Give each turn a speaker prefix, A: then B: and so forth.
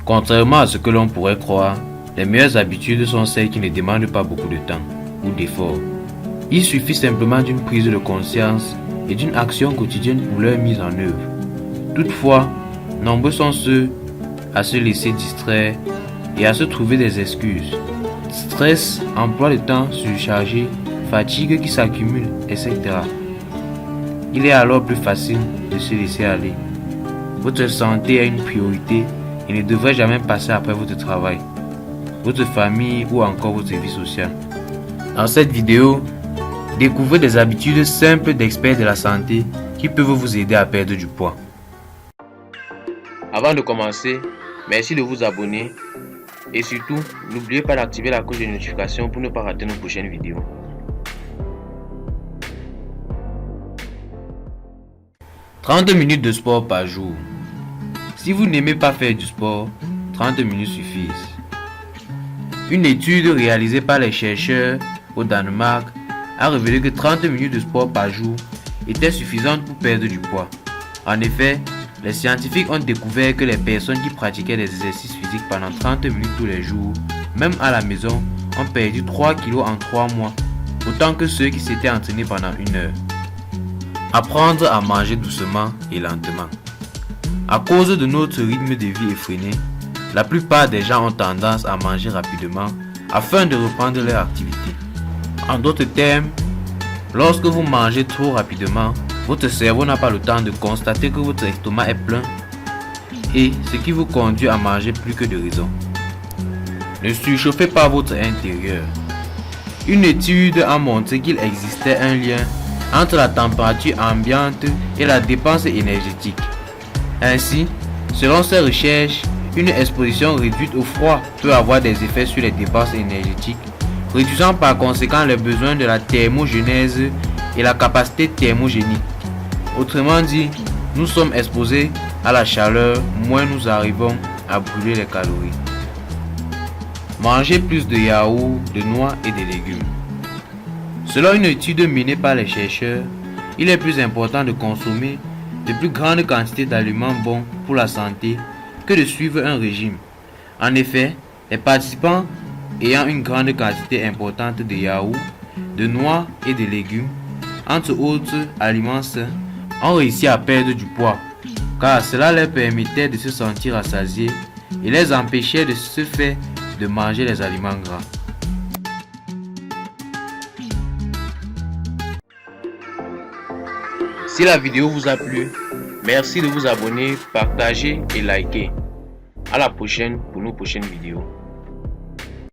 A: Contrairement à ce que l'on pourrait croire, les meilleures habitudes sont celles qui ne demandent pas beaucoup de temps ou d'effort. Il suffit simplement d'une prise de conscience et d'une action quotidienne pour leur mise en œuvre. Toutefois, nombreux sont ceux à se laisser distraire et à se trouver des excuses. Stress, emploi de temps surchargé, fatigue qui s'accumule, etc. Il est alors plus facile de se laisser aller. Votre santé est une priorité et ne devrait jamais passer après votre travail, votre famille ou encore votre vie sociale. Dans cette vidéo, découvrez des habitudes simples d'experts de la santé qui peuvent vous aider à perdre du poids. Avant de commencer, merci de vous abonner et surtout, n'oubliez pas d'activer la cloche de notification pour ne pas rater nos prochaines vidéos. « 30 minutes de sport par jour. Si vous n'aimez pas faire du sport, 30 minutes suffisent. Une étude réalisée par les chercheurs au Danemark a révélé que 30 minutes de sport par jour étaient suffisantes pour perdre du poids. En effet, les scientifiques ont découvert que les personnes qui pratiquaient des exercices physiques pendant 30 minutes tous les jours, même à la maison, ont perdu 3 kg en 3 mois, autant que ceux qui s'étaient entraînés pendant 1 heure. Apprendre à manger doucement et lentement. À cause de notre rythme de vie effréné, la plupart des gens ont tendance à manger rapidement afin de reprendre leur activité. En d'autres termes, lorsque vous mangez trop rapidement, votre cerveau n'a pas le temps de constater que votre estomac est plein et ce qui vous conduit à manger plus que de raison. Ne surchauffez pas votre intérieur. Une étude a montré qu'il existait un lien entre la température ambiante et la dépense énergétique. Ainsi, selon ces recherches, une exposition réduite au froid peut avoir des effets sur les dépenses énergétiques, réduisant par conséquent les besoins de la thermogenèse et la capacité thermogénique. Autrement dit, nous sommes exposés à la chaleur, moins nous arrivons à brûler les calories. Manger plus de yaourt, de noix et de légumes. Selon une étude menée par les chercheurs, il est plus important de consommer de plus grandes quantités d'aliments bons pour la santé que de suivre un régime. En effet, les participants ayant une grande quantité importante de yaourt, de noix et de légumes, entre autres aliments sains, ont réussi à perdre du poids, car cela leur permettait de se sentir rassasiés et les empêchait de se faire de manger les aliments gras. Si la vidéo vous a plu, merci de vous abonner, partager et liker. À la prochaine pour nos prochaines vidéos.